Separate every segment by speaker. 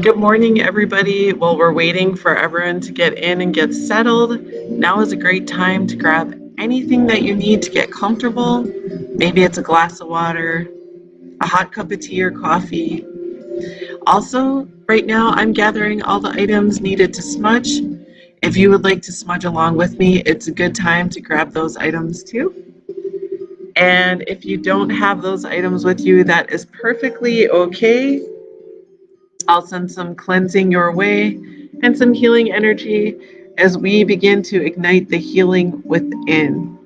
Speaker 1: Good morning, everybody. While we're waiting for everyone to get in and get settled, now is a great time to grab anything that you need to get comfortable. Maybe it's a glass of water, a hot cup of tea or coffee. Also, right now, I'm gathering all the items needed to smudge. If you would like to smudge along with me, it's a good time to grab those items too. And if you don't have those items with you, that is perfectly okay. I'll send some cleansing your way and some healing energy as we begin to ignite the healing within.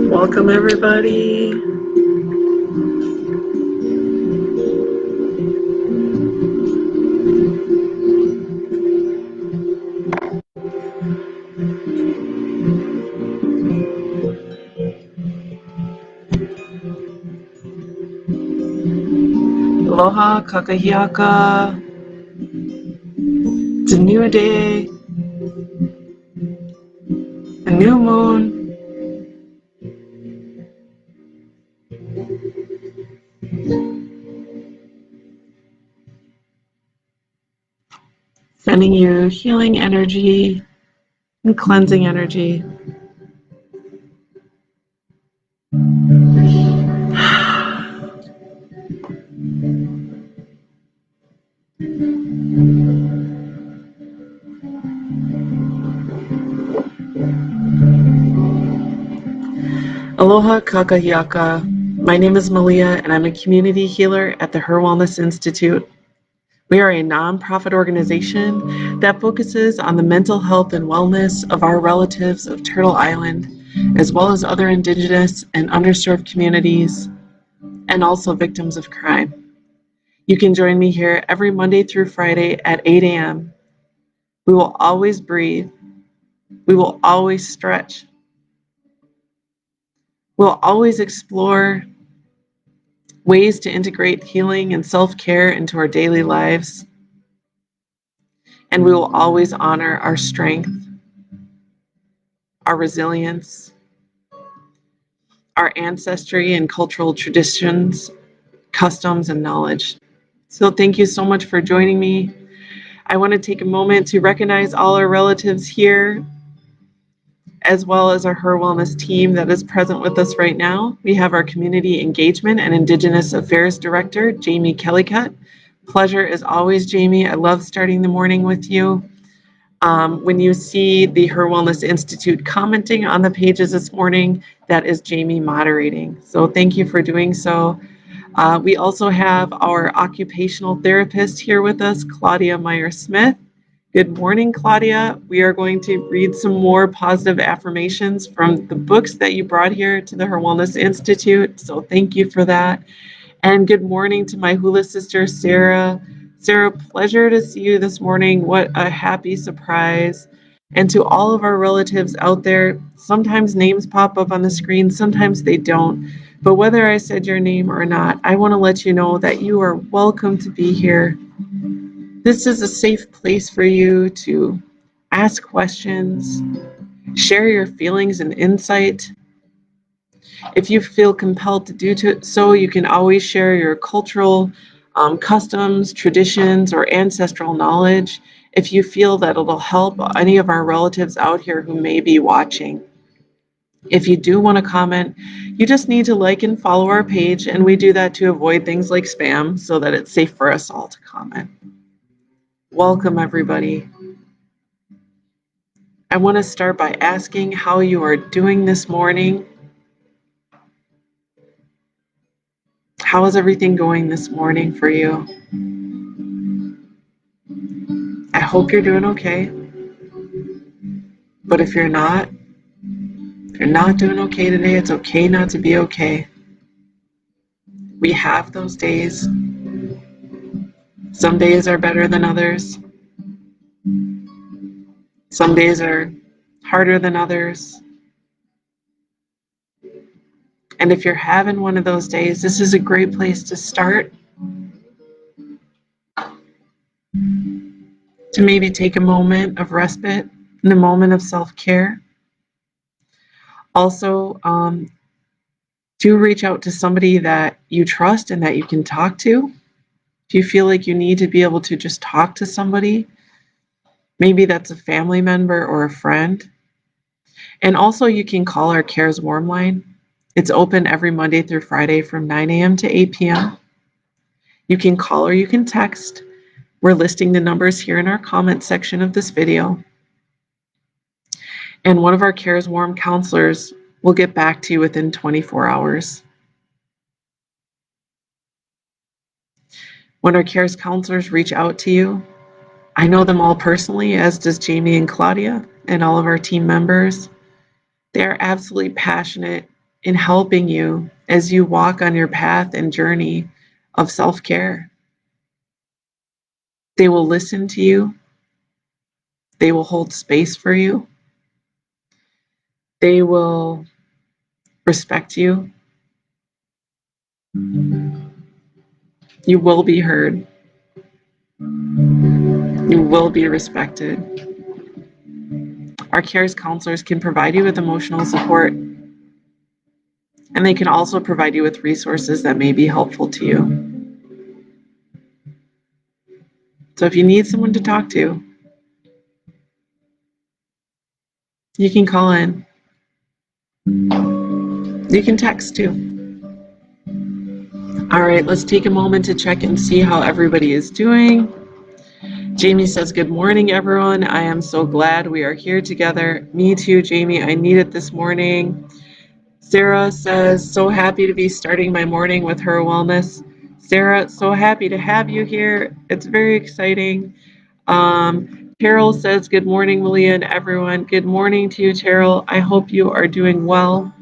Speaker 1: Welcome, everybody. Aloha, kakahiaka. It's a new day, a new moon. Sending you healing energy and cleansing energy. Aloha, kakahiaka. My name is Malia, and I'm a community healer at the HIR Wellness Institute. We are a nonprofit organization that focuses on the mental health and wellness of our relatives of Turtle Island, as well as other Indigenous and underserved communities, and also victims of crime. You can join me here every Monday through Friday at 8 a.m. We will always breathe. We will always stretch. We'll always explore ways to integrate healing and self-care into our daily lives. And we will always honor our strength, our resilience, our ancestry and cultural traditions, customs, and knowledge. So thank you so much for joining me. I want to take a moment to recognize all our relatives here, as well as our HIR Wellness team that is present with us right now. We have our Community Engagement and Indigenous Affairs Director, Jamie Kellycutt. Pleasure as always, Jamie. I love starting the morning with you. When you see the HIR Wellness Institute commenting on the pages this morning, that is Jamie moderating. So thank you for doing so. We also have our occupational therapist here with us, Claudia Meyer-Smith. Good morning, Claudia. We are going to read some more positive affirmations from the books that you brought here to the HIR Wellness Institute. So thank you for that. And good morning to my hula sister, Sarah. Sarah, pleasure to see you this morning. What a happy surprise. And to all of our relatives out there, sometimes names pop up on the screen, sometimes they don't. But whether I said your name or not, I want to let you know that you are welcome to be here. This is a safe place for you to ask questions, share your feelings and insight. If you feel compelled to do so, you can always share your cultural customs, traditions, or ancestral knowledge if you feel that it'll help any of our relatives out here who may be watching. If you do want to comment, you just need to like and follow our page, and we do that to avoid things like spam so that it's safe for us all to comment. Welcome, everybody. I want to start by asking how you are doing this morning. How is everything going this morning for you? I hope you're doing okay. But if you're not doing okay today, it's okay not to be okay. We have those days. Some days are better than others. Some days are harder than others. And if you're having one of those days, this is a great place to start to maybe take a moment of respite and a moment of self-care. Also, do reach out to somebody that you trust and that you can talk to. If you feel like you need to be able to just talk to somebody, maybe that's a family member or a friend. And also, you can call our Cares Warm line. It's open every Monday through Friday from 9 a.m. to 8 p.m. You can call or you can text. We're listing the numbers here in our comment section of this video. And one of our Cares Warm counselors will get back to you within 24 hours. When our Cares counselors reach out to you, I know them all personally, as does Jamie and Claudia and all of our team members. They are absolutely passionate in helping you as you walk on your path and journey of self-care. They will listen to you. They will hold space for you. They will respect you. You will be heard. You will be respected. Our CARES counselors can provide you with emotional support, and they can also provide you with resources that may be helpful to you. So if you need someone to talk to, you can call in. You can text too. All right, let's take a moment to check and see how everybody is doing. Jamie says, good morning, everyone. I am so glad we are here together. Me too, Jamie. I need it this morning. Sarah says, so happy to be starting my morning with HIR Wellness. Sarah, so happy to have you here. It's very exciting. Carol says, good morning, Malia and everyone. Good morning to you, Carol. I hope you are doing well.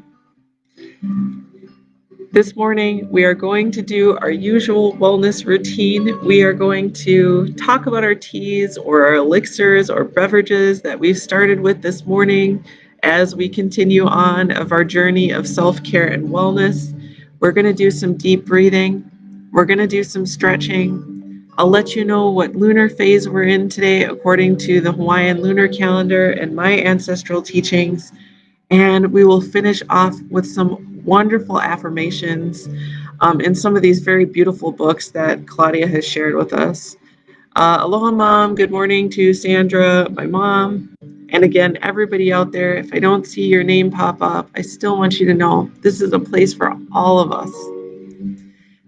Speaker 1: This morning, we are going to do our usual wellness routine. We are going to talk about our teas or our elixirs or beverages that we've started with this morning as we continue on of our journey of self-care and wellness. We're going to do some deep breathing. We're going to do some stretching. I'll let you know what lunar phase we're in today according to the Hawaiian lunar calendar and my ancestral teachings. And we will finish off with some wonderful affirmations in some of these very beautiful books that Claudia has shared with us. Aloha, Mom. Good morning to Sandra, my mom. And again, everybody out there, if I don't see your name pop up, I still want you to know this is a place for all of us.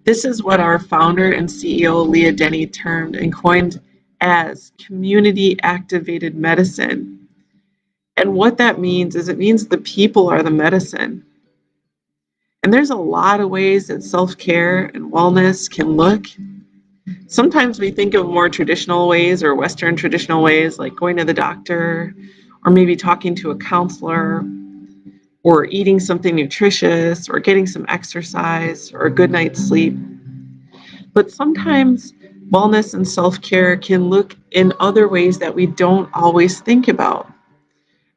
Speaker 1: This is what our founder and CEO, Leah Denny, termed and coined as community-activated medicine. And what that means is it means the people are the medicine. And there's a lot of ways that self-care and wellness can look. Sometimes we think of more traditional ways or Western traditional ways, like going to the doctor or maybe talking to a counselor or eating something nutritious or getting some exercise or a good night's sleep. But sometimes wellness and self-care can look in other ways that we don't always think about.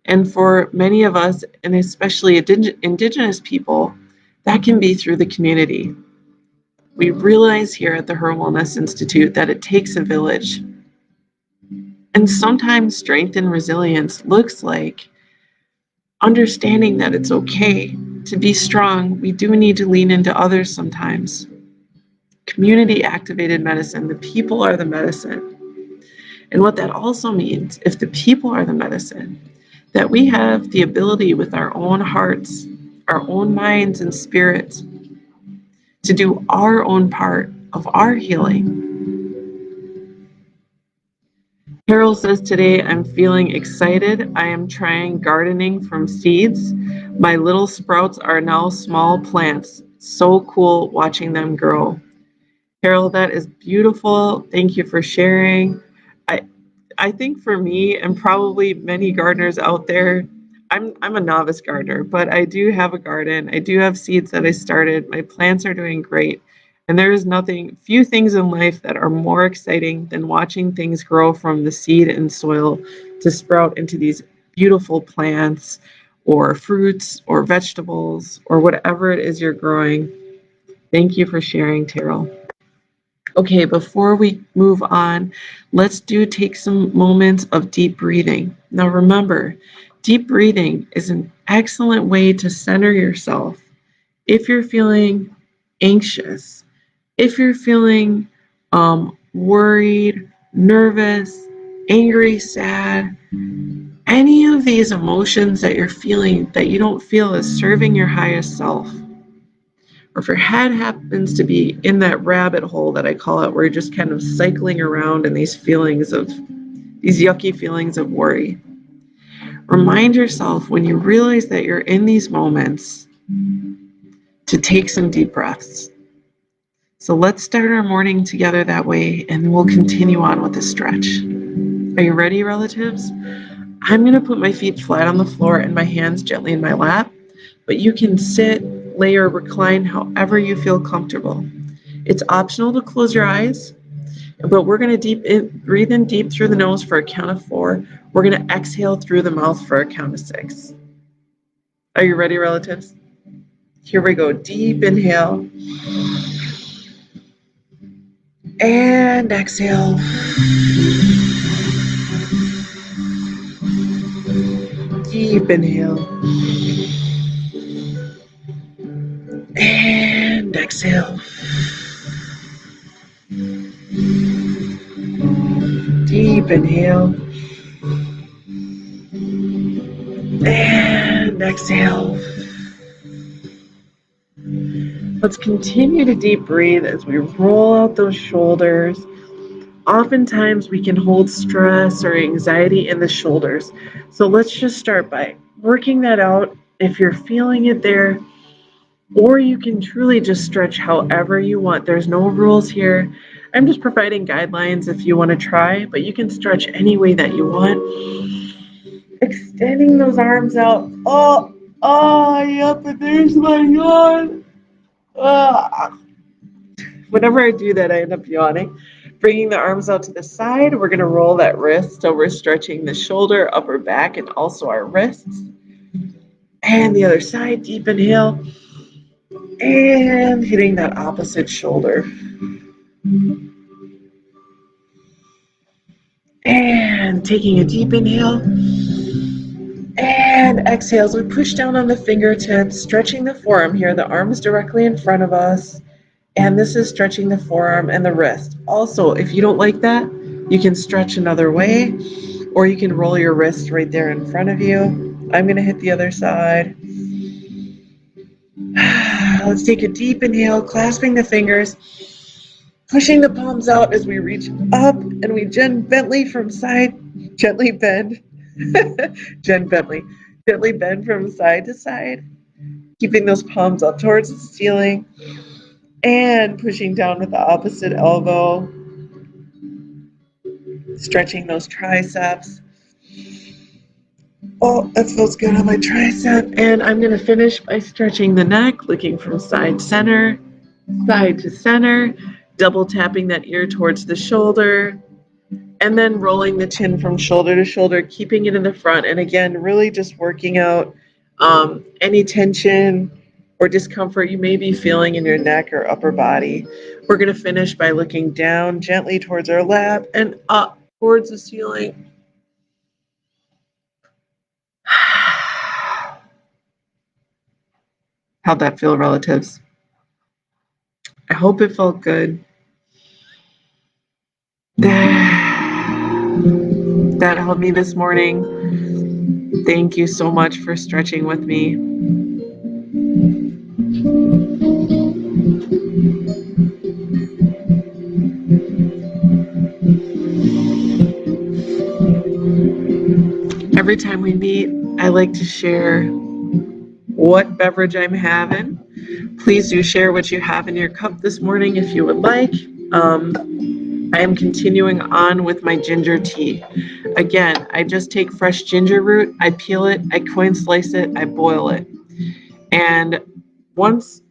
Speaker 1: And for many of us, and especially Indigenous people, that can be through the community. We realize here at the HIR Wellness Institute that it takes a village. And sometimes strength and resilience looks like understanding that it's okay to be strong. We do need to lean into others sometimes. Community-activated medicine, the people are the medicine. And what that also means, if the people are the medicine, that we have the ability with our own hearts, our own minds and spirits to do our own part of our healing. Carol says, today I'm feeling excited. I am trying gardening from seeds. My little sprouts are now small plants. So cool watching them grow. Carol, that is beautiful. Thank you for sharing. I I think for me and probably many gardeners out there, I'm a novice gardener, but I do have a garden. I do have seeds that I started. My plants are doing great. And there is few things in life that are more exciting than watching things grow from the seed and soil to sprout into these beautiful plants or fruits or vegetables or whatever it is you're growing. Thank you for sharing, Terrell. Okay, before we move on, let's take some moments of deep breathing. Now remember, deep breathing is an excellent way to center yourself. If you're feeling anxious, if you're feeling worried, nervous, angry, sad, any of these emotions that you're feeling that you don't feel is serving your highest self, or if your head happens to be in that rabbit hole that I call it, where you're just kind of cycling around in these yucky feelings of worry, remind yourself when you realize that you're in these moments to take some deep breaths. So let's start our morning together that way, and we'll continue on with the stretch. Are you ready, relatives? I'm going to put my feet flat on the floor and my hands gently in my lap, but you can sit, lay, or recline however you feel comfortable. It's optional to close your eyes, but we're going to breathe in deep through the nose for a count of 4. We're going to exhale through the mouth for a count of 6. Are you ready, relatives? Here we go. Deep inhale and exhale. Deep inhale and exhale. Deep inhale and exhale. Let's continue to deep breathe as we roll out those shoulders. Oftentimes we can hold stress or anxiety in the shoulders. So let's just start by working that out if you're feeling it there, or you can truly just stretch however you want. There's no rules here. I'm just providing guidelines if you want to try, but you can stretch any way that you want. Extending those arms out. Yep, and there's my yawn. Whenever I do that, I end up yawning. Bringing the arms out to the side, we're going to roll that wrist. So we're stretching the shoulder, upper back, and also our wrists. And the other side, deep inhale. And hitting that opposite shoulder. And taking a deep inhale. And exhale as we push down on the fingertips, stretching the forearm here. The arm is directly in front of us. And this is stretching the forearm and the wrist. Also, if you don't like that, you can stretch another way, or you can roll your wrist right there in front of you. I'm going to hit the other side. Let's take a deep inhale, clasping the fingers, pushing the palms out as we reach up, and we gently bend. Gently bend from side to side, keeping those palms up towards the ceiling. And pushing down with the opposite elbow, stretching those triceps. Oh, that feels good on my tricep. And I'm going to finish by stretching the neck, looking from side to center, double tapping that ear towards the shoulder, and then rolling the chin from shoulder to shoulder, keeping it in the front. And again, really just working out any tension or discomfort you may be feeling in your neck or upper body. We're going to finish by looking down gently towards our lap and up towards the ceiling. How'd that feel, relatives? I hope it felt good. That helped me this morning. Thank you so much for stretching with me. Every time we meet, I like to share what beverage I'm having. Please do share what you have in your cup this morning if you would like. I am continuing on with my ginger tea. Again, I just take fresh ginger root, I peel it, I coin slice it, I boil it. And once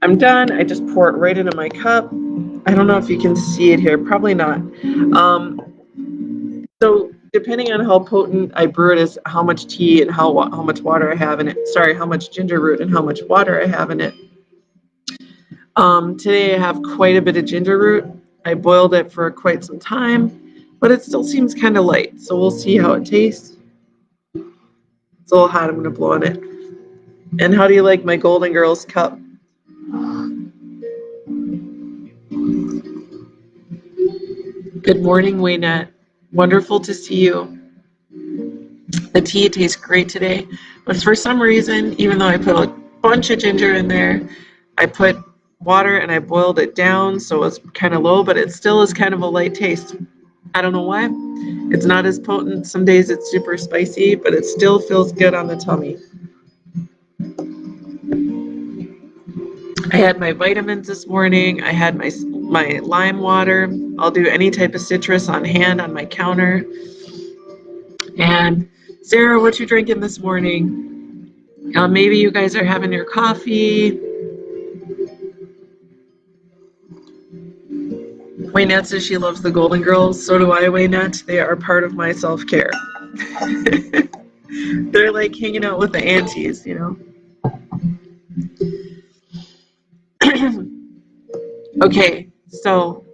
Speaker 1: I'm done, I just pour it right into my cup. I don't know if you can see it here, probably not. So depending on how potent I brew it is how much tea and how much water I have in it. Sorry, how much ginger root and how much water I have in it. Today I have quite a bit of ginger root. I boiled it for quite some time, but it still seems kind of light. So we'll see how it tastes. It's a little hot. I'm going to blow on it. And how do you like my Golden Girls cup? Good morning, Waynette. Wonderful to see you. The tea tastes great today, but for some reason, even though I put a bunch of ginger in there, I put water and I boiled it down so it's kind of low, but it still is kind of a light taste. I don't know why. It's not as potent. Some days it's super spicy, but it still feels good on the tummy. I had my vitamins this morning. I had my lime water. I'll do any type of citrus on hand on my counter. And Sarah, what you drinking this morning? Maybe you guys are having your coffee. Waynette says she loves the Golden Girls. So do I, Waynette. They are part of my self-care. They're like hanging out with the aunties, you know. Okay, so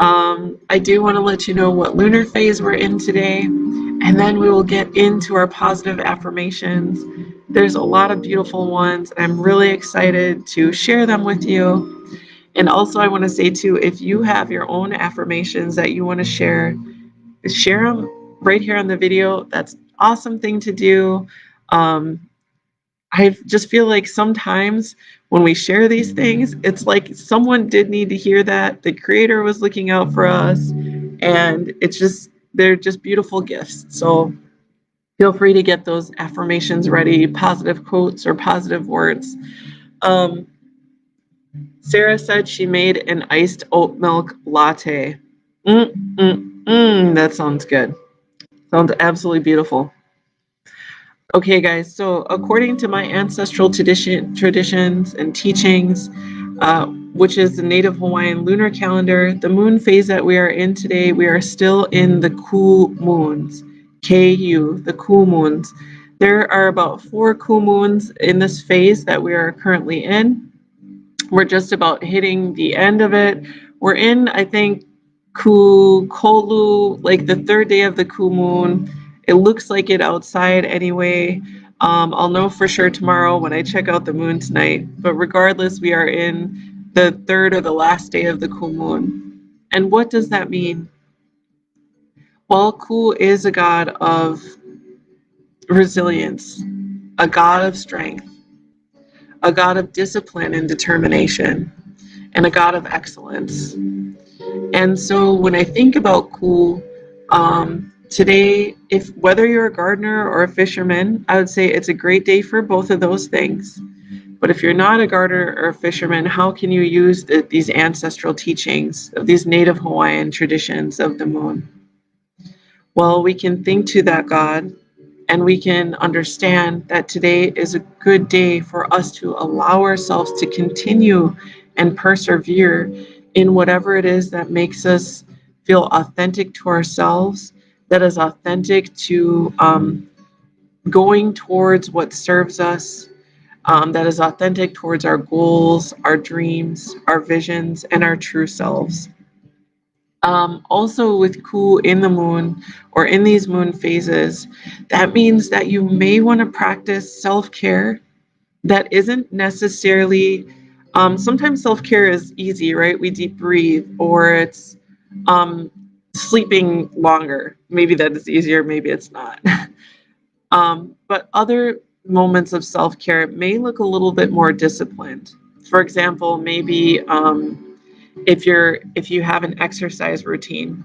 Speaker 1: I do want to let you know what lunar phase we're in today, and then we will get into our positive affirmations. There's a lot of beautiful ones, and I'm really excited to share them with you. And also, I want to say too, if you have your own affirmations that you want to share them right here on the video. That's an awesome thing to do. I just feel like sometimes when we share these things, it's like someone did need to hear that. The Creator was looking out for us, and they're just beautiful gifts. So feel free to get those affirmations ready, positive quotes or positive words. Sarah said she made an iced oat milk latte. That sounds good. Sounds absolutely beautiful. Okay, guys, so according to my ancestral traditions and teachings, which is the Native Hawaiian lunar calendar, the moon phase that we are in today, we are still in the Ku moons, Ku, the Ku moons. There are about 4 Ku moons in this phase that we are currently in. We're just about hitting the end of it. We're in, I think, Ku Kolu, like the 3rd day of the Ku moon. It looks like it outside anyway. I'll know for sure tomorrow when I check out the moon tonight. But regardless, we are in the 3rd or the last day of the Ku moon. And what does that mean? Well, Ku is a god of resilience, a god of strength, a god of discipline and determination, and a god of excellence. And so when I think about Ku, today, whether you're a gardener or a fisherman, I would say it's a great day for both of those things. But if you're not a gardener or a fisherman, how can you use these ancestral teachings of these Native Hawaiian traditions of the moon? Well, we can think to that God, and we can understand that today is a good day for us to allow ourselves to continue and persevere in whatever it is that makes us feel authentic to ourselves, that is authentic to going towards what serves us, that is authentic towards our goals, our dreams, our visions, and our true selves. Also with Ku in the moon or in these moon phases, that means that you may want to practice self-care that isn't necessarily, sometimes self-care is easy, right? We deep breathe, or it's sleeping longer. Maybe that is easier, maybe it's not. But other moments of self-care may look a little bit more disciplined. For example, maybe if you have an exercise routine,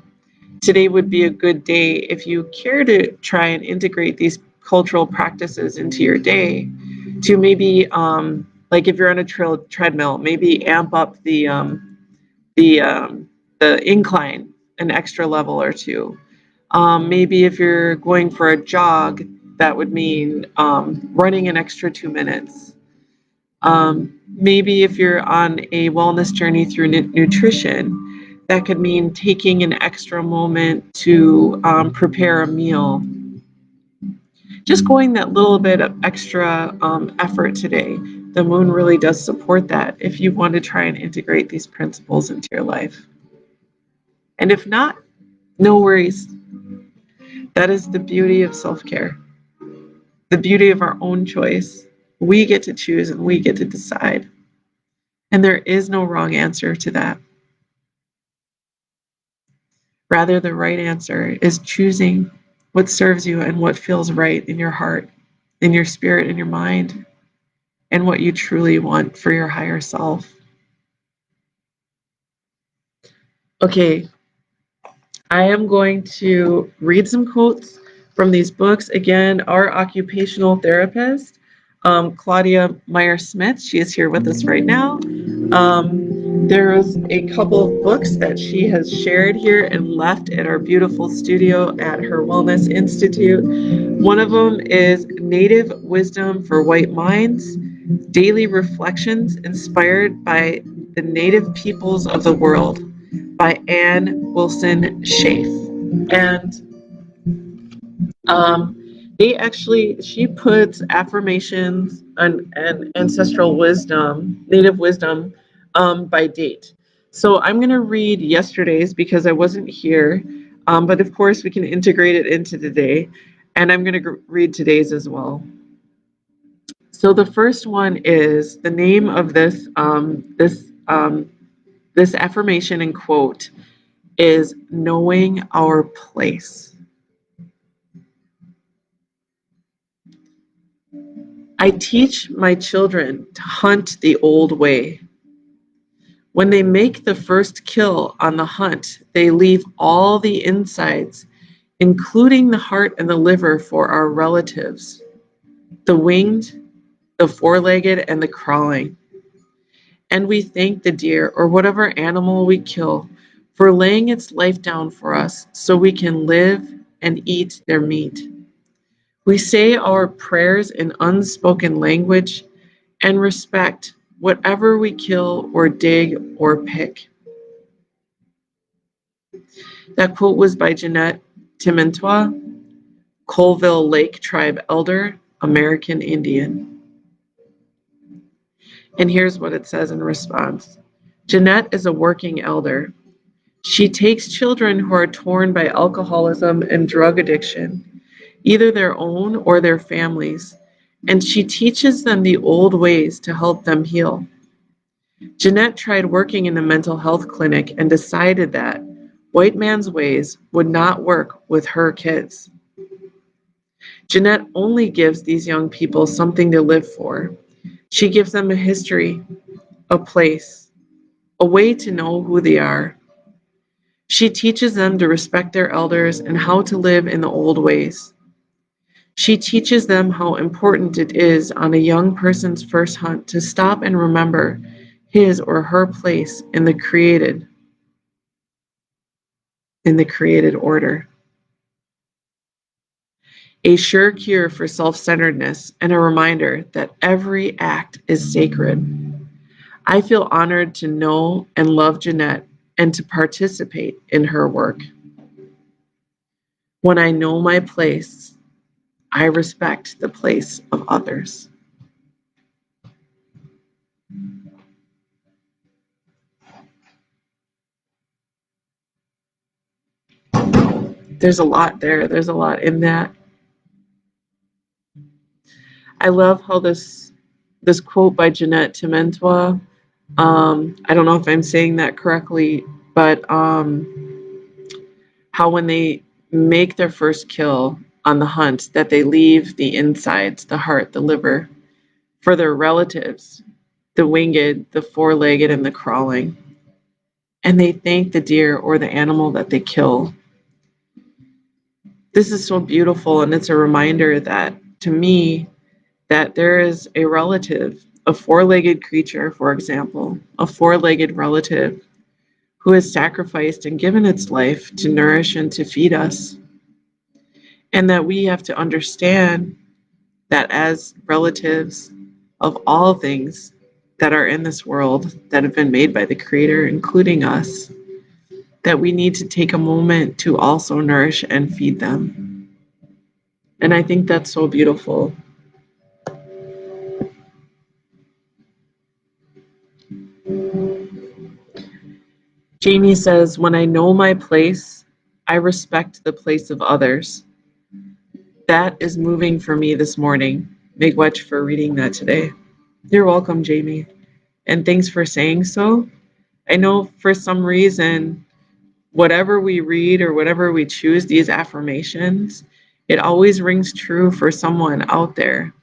Speaker 1: today would be a good day if you care to try and integrate these cultural practices into your day, to maybe Like if you're on a treadmill, maybe amp up the incline an extra level or two. Maybe if you're going for a jog, that would mean running an extra 2 minutes. Maybe if you're on a wellness journey through nutrition, that could mean taking an extra moment to prepare a meal. Just going that little bit of extra effort today. The moon really does support that if you want to try and integrate these principles into your life. And if not, no worries. That is the beauty of self-care, the beauty of our own choice. We get to choose and we get to decide. And there is no wrong answer to that. Rather, the right answer is choosing what serves you and what feels right in your heart, in your spirit, in your mind, and what you truly want for your higher self. Okay, I am going to read some quotes from these books. Again, our occupational therapist, Claudia Meyer-Smith, she is here with us right now. There's a couple of books that she has shared here and left at our beautiful studio at HIR Wellness Institute. One of them is Native Wisdom for White Minds, Daily Reflections Inspired by the Native Peoples of the World by Ann Wilson Schaaf. And she puts affirmations and ancestral wisdom, native wisdom, by date. So I'm going to read yesterday's because I wasn't here, but of course we can integrate it into today, and I'm going to read today's as well. So the first one is the name of this this affirmation and quote is knowing our place. I teach my children to hunt the old way. When they make the first kill on the hunt, they leave all the insides, including the heart and the liver, for our relatives, the winged, the four-legged, and the crawling. And we thank the deer or whatever animal we kill for laying its life down for us so we can live and eat their meat. We say our prayers in unspoken language and respect whatever we kill or dig or pick. That quote was by Jeanette Timintua, Colville Lake Tribe Elder, American Indian. And here's what it says in response. Jeanette is a working elder. She takes children who are torn by alcoholism and drug addiction, either their own or their families, and she teaches them the old ways to help them heal. Jeanette tried working in a mental health clinic and decided that white man's ways would not work with her kids. Jeanette only gives these young people something to live for. She gives them a history, a place, a way to know who they are. She teaches them to respect their elders and how to live in the old ways. She teaches them how important it is on a young person's first hunt to stop and remember his or her place in the created order. A sure cure for self-centeredness and a reminder that every act is sacred. I feel honored to know and love Jeanette and to participate in her work. When I know my place, I respect the place of others. There's a lot there. There's a lot in that. I love how this quote by Jeanette Timintua, I don't know if I'm saying that correctly, but how when they make their first kill on the hunt, that they leave the insides, the heart, the liver, for their relatives, the winged, the four-legged, and the crawling. And they thank the deer or the animal that they kill. This is so beautiful, and it's a reminder that, to me, that there is a relative a four-legged creature, for example, a four-legged relative who has sacrificed and given its life to nourish and to feed us. And that we have to understand that as relatives of all things that are in this world that have been made by the Creator, including us, that we need to take a moment to also nourish and feed them. And I think that's so beautiful. Jamie says, when I know my place, I respect the place of others. That is moving for me this morning. Miigwech for reading that today. You're welcome, Jamie. And thanks for saying so. I know for some reason, whatever we read or whatever we choose, these affirmations, it always rings true for someone out there.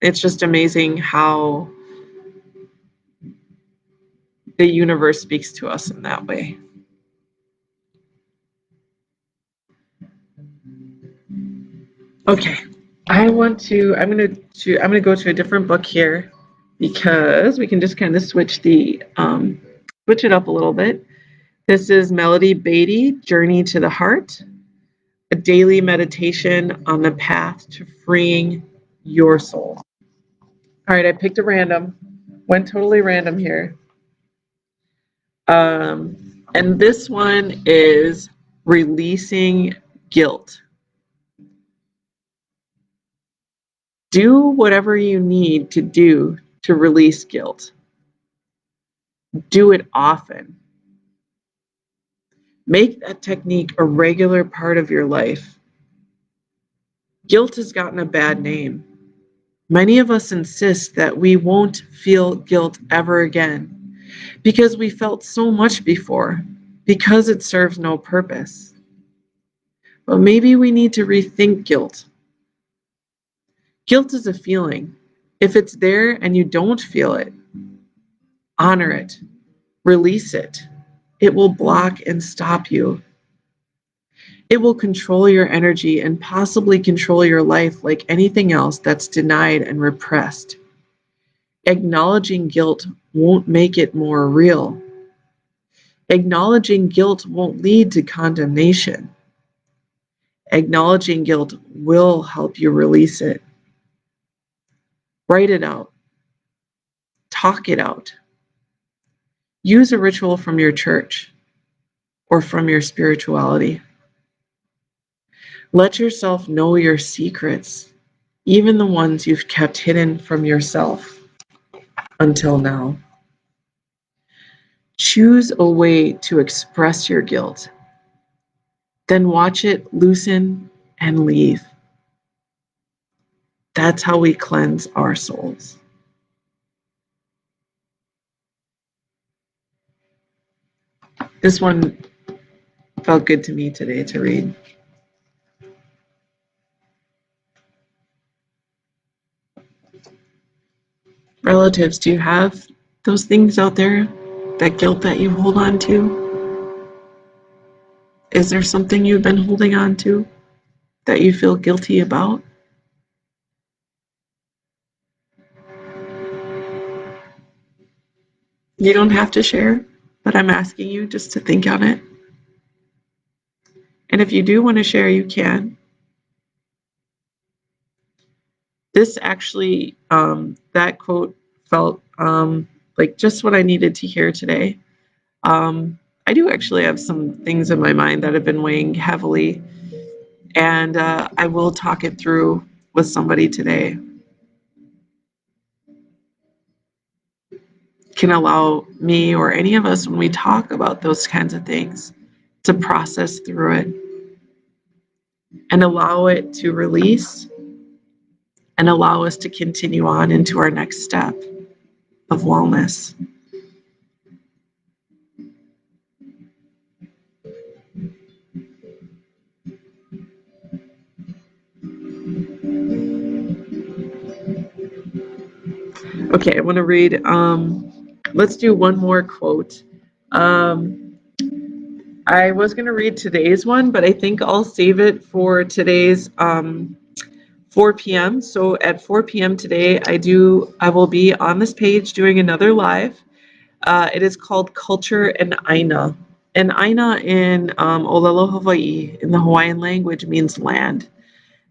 Speaker 1: It's just amazing how the universe speaks to us in that way. Okay, I'm gonna go to a different book here because we can just kind of switch it up a little bit. This is Melody Beatty, Journey to the Heart, a daily meditation on the path to freeing your soul. All right, I picked a random, went totally random here. And this one is releasing guilt. Do whatever you need to do to release guilt. Do it often. Make that technique a regular part of your life. Guilt has gotten a bad name. Many of us insist that we won't feel guilt ever again because we felt so much before, because it serves no purpose. But maybe we need to rethink guilt. Guilt is a feeling. If it's there and you don't feel it, honor it, release it. It will block and stop you. It will control your energy and possibly control your life like anything else that's denied and repressed. Acknowledging guilt won't make it more real. Acknowledging guilt won't lead to condemnation. Acknowledging guilt will help you release it. Write it out. Talk it out. Use a ritual from your church or from your spirituality. Let yourself know your secrets, even the ones you've kept hidden from yourself until now. Choose a way to express your guilt. Then watch it loosen and leave. That's how we cleanse our souls. This one felt good to me today to read. Relatives, do you have those things out there? That guilt that you hold on to? Is there something you've been holding on to that you feel guilty about? You don't have to share, but I'm asking you just to think on it. And if you do want to share, you can. This actually, that quote felt like just what I needed to hear today. I do actually have some things in my mind that have been weighing heavily, and I will talk it through with somebody today. Can allow me or any of us when we talk about those kinds of things to process through it and allow it to release and allow us to continue on into our next step of wellness. Okay, I want to read, let's do one more quote. I was going to read today's one, but I think I'll save it for today's 4 p.m. So at 4 p.m. today, I will be on this page doing another live. It is called Culture and Aina. And Aina in Olelo, Hawaii, in the Hawaiian language, means land.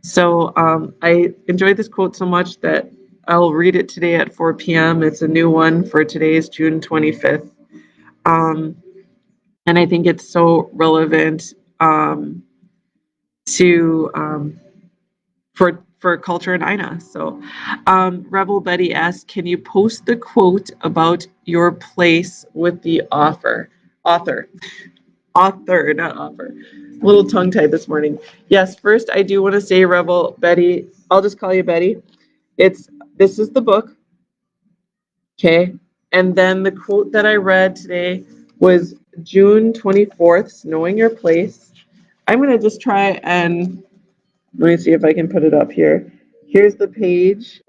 Speaker 1: So I enjoyed this quote so much that I'll read it today at 4 p.m. It's a new one for today's June 25th. And I think it's so relevant to for culture and Aina. So Rebel Betty asks, can you post the quote about your place with the author, not offer. A little tongue tied this morning. Yes, first I do want to say, Rebel Betty, I'll just call you Betty. This is the book, okay? And then the quote that I read today was June 24th, Knowing Your Place. I'm going to just try and let me see if I can put it up here. Here's the page.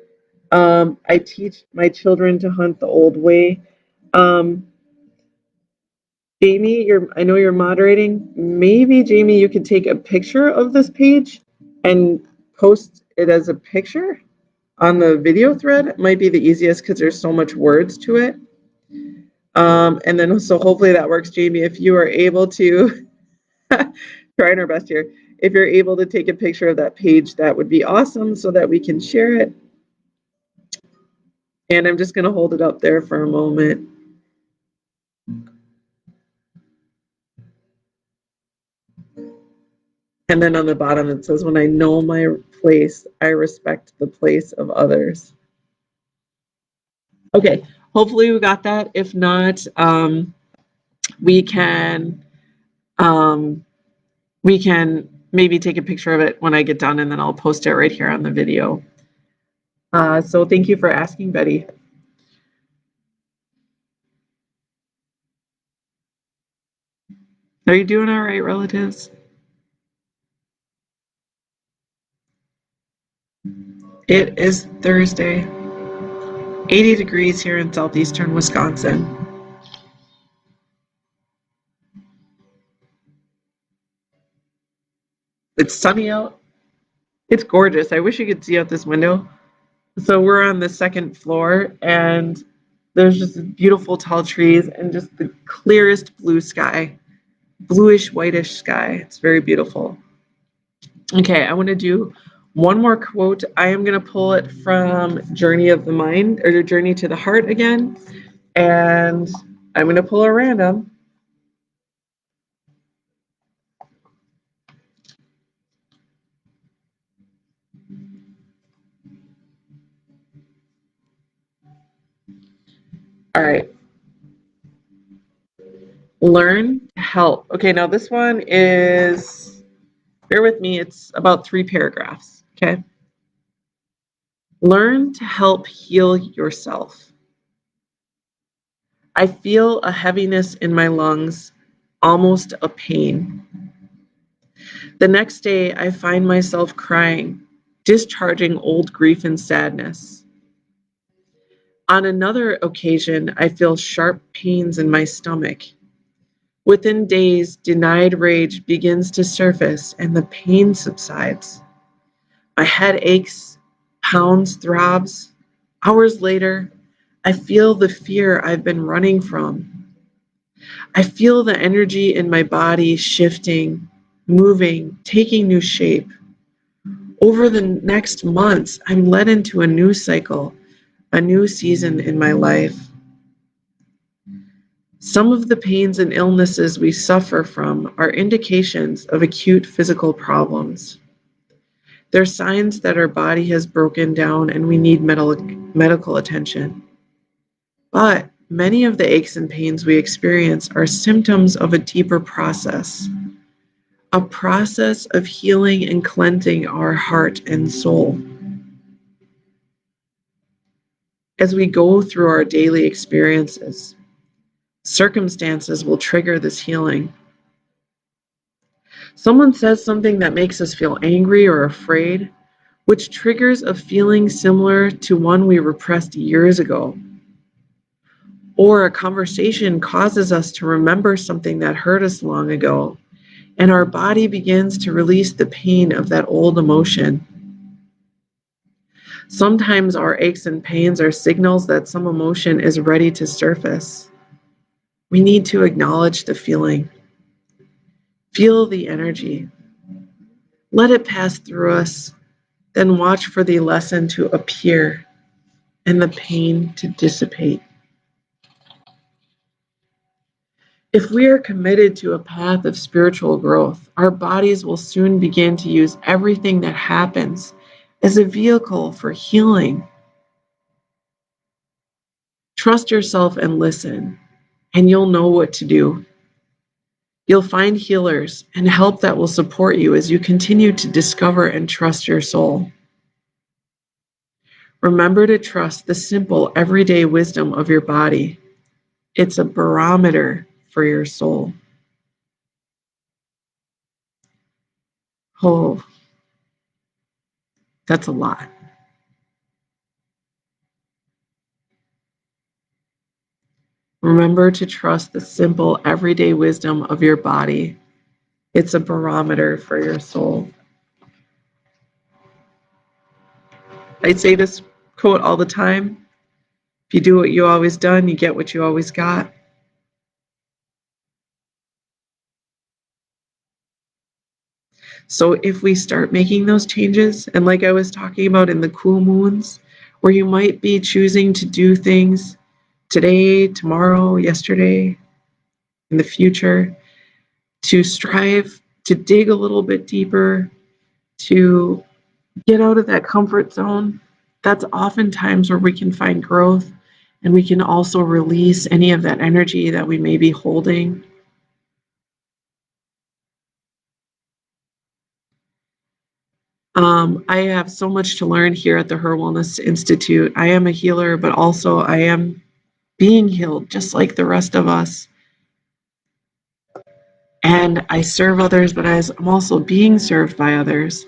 Speaker 1: I teach my children to hunt the old way. Jamie, I know you're moderating. Maybe, Jamie, you could take a picture of this page and post it as a picture on the video thread. It might be the easiest because there's so much words to it. And then, so hopefully that works, Jamie. If you are able to, trying our best here, if you're able to take a picture of that page, that would be awesome so that we can share it. And I'm just going to hold it up there for a moment. And then on the bottom it says, when I know my place, I respect the place of others. Okay, hopefully we got that. If not, we can maybe take a picture of it when I get done, and then I'll post it right here on the video. So thank you for asking, Betty. Are you doing all right, relatives? It is Thursday, 80 degrees here in southeastern Wisconsin. It's sunny out. It's gorgeous. I wish you could see out this window. So we're on the second floor, and there's just beautiful tall trees and just the clearest blue sky, bluish, whitish sky. It's very beautiful. Okay, I want to do one more quote. I am going to pull it from Journey of the Mind, or Journey to the Heart again, and I'm going to pull a random. All right. Learn to help. Okay, now this one is, bear with me, it's about 3 paragraphs, okay? Learn to help heal yourself. I feel a heaviness in my lungs, almost a pain. The next day, I find myself crying, discharging old grief and sadness. On another occasion, I feel sharp pains in my stomach. Within days, denied rage begins to surface and the pain subsides. My head aches, pounds, throbs. Hours later, I feel the fear I've been running from. I feel the energy in my body shifting, moving, taking new shape. Over the next months, I'm led into a new cycle, a new season in my life. Some of the pains and illnesses we suffer from are indications of acute physical problems. They're signs that our body has broken down and we need medical attention. But many of the aches and pains we experience are symptoms of a deeper process, a process of healing and cleansing our heart and soul. As we go through our daily experiences, circumstances will trigger this healing. Someone says something that makes us feel angry or afraid, which triggers a feeling similar to one we repressed years ago. Or a conversation causes us to remember something that hurt us long ago, and our body begins to release the pain of that old emotion. Sometimes our aches and pains are signals that some emotion is ready to surface. We need to acknowledge the feeling. Feel the energy. Let it pass through us, then watch for the lesson to appear and the pain to dissipate. If we are committed to a path of spiritual growth, our bodies will soon begin to use everything that happens as a vehicle for healing. Trust yourself and listen, and you'll know what to do. You'll find healers and help that will support you as you continue to discover and trust your soul. Remember to trust the simple, everyday wisdom of your body. It's a barometer for your soul. Oh, that's a lot. Remember to trust the simple, everyday wisdom of your body. It's a barometer for your soul. I say this quote all the time. If you do what you always done, you get what you always got. So if we start making those changes, and like I was talking about in the cool moons, where you might be choosing to do things today, tomorrow, yesterday, in the future, to strive to dig a little bit deeper, to get out of that comfort zone, that's oftentimes where we can find growth, and we can also release any of that energy that we may be holding. I have so much to learn here at the HIR Wellness Institute. I am a healer, but also I am being healed just like the rest of us. And I serve others, but I'm also being served by others.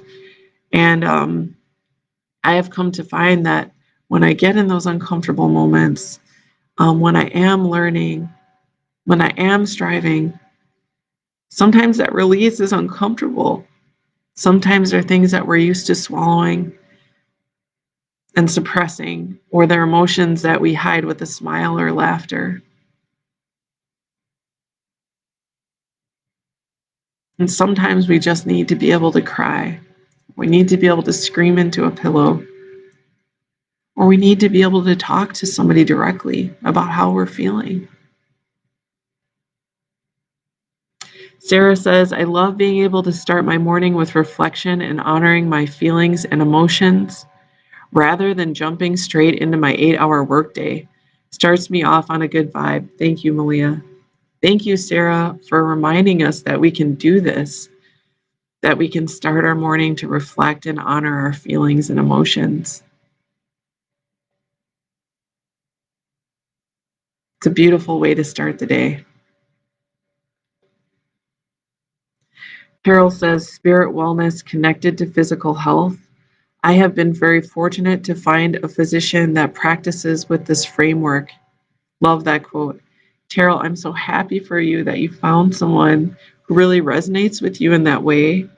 Speaker 1: And I have come to find that when I get in those uncomfortable moments, when I am learning, when I am striving, sometimes that release is uncomfortable. Sometimes there are things that we're used to swallowing and suppressing, or there are emotions that we hide with a smile or laughter. And sometimes we just need to be able to cry. We need to be able to scream into a pillow. Or we need to be able to talk to somebody directly about how we're feeling. Sarah says, I love being able to start my morning with reflection and honoring my feelings and emotions rather than jumping straight into my 8-hour workday. Starts me off on a good vibe. Thank you, Malia. Thank you, Sarah, for reminding us that we can do this, that we can start our morning to reflect and honor our feelings and emotions. It's a beautiful way to start the day. Carol says, spirit wellness connected to physical health. I have been very fortunate to find a physician that practices with this framework. Love that quote. Terrell, I'm so happy for you that you found someone who really resonates with you in that way.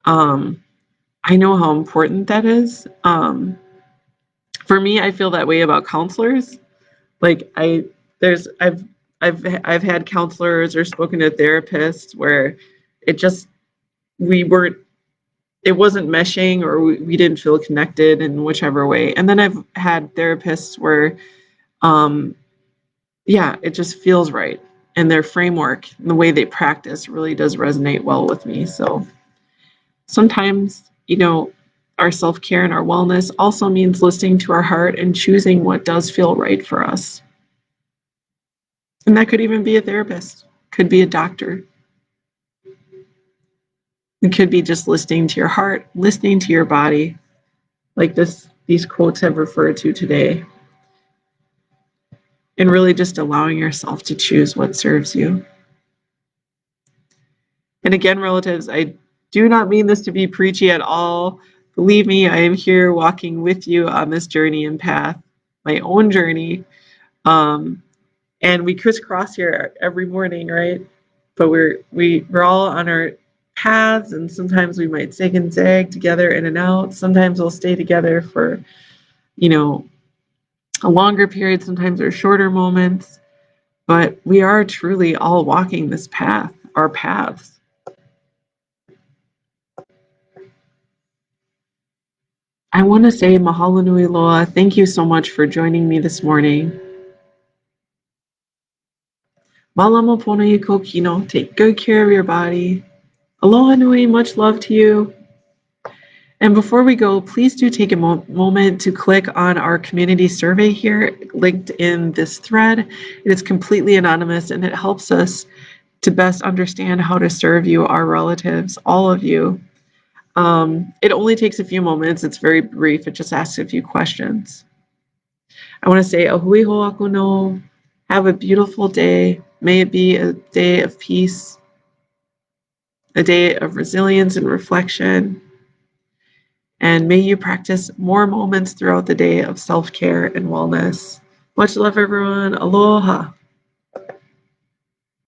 Speaker 1: I know how important that is. For me, I feel that way about counselors. Like I've had counselors or spoken to therapists where it just we weren't it wasn't meshing, or we didn't feel connected in whichever way. And then I've had therapists where yeah, it just feels right. And their framework and the way they practice really does resonate well with me. So sometimes, our self-care and our wellness also means listening to our heart and choosing what does feel right for us. And that could even be a therapist, could be a doctor. It could be just listening to your heart, listening to your body, like these quotes have referred to today. And really just allowing yourself to choose what serves you. And again, relatives, I do not mean this to be preachy at all. Believe me, I am here walking with you on this journey and path, my own journey. And we crisscross here every morning, right? But we're all on our paths, and sometimes we might zig and zag together in and out. Sometimes we'll stay together for, a longer period. Sometimes there's shorter moments, but we are truly all walking this path, our paths. I want to say mahalo nui loa. Thank you so much for joining me this morning. Malama pono i ko kino. Take good care of your body. Aloha nui, much love to you. And before we go, please do take a moment to click on our community survey here, linked in this thread. It is completely anonymous, and it helps us to best understand how to serve you, our relatives, all of you. It only takes a few moments. It's very brief. It just asks a few questions. I want to say, ahui ho'aku no. Have a beautiful day. May it be a day of peace, a day of resilience and reflection. And may you practice more moments throughout the day of self-care and wellness. Much love, everyone. Aloha.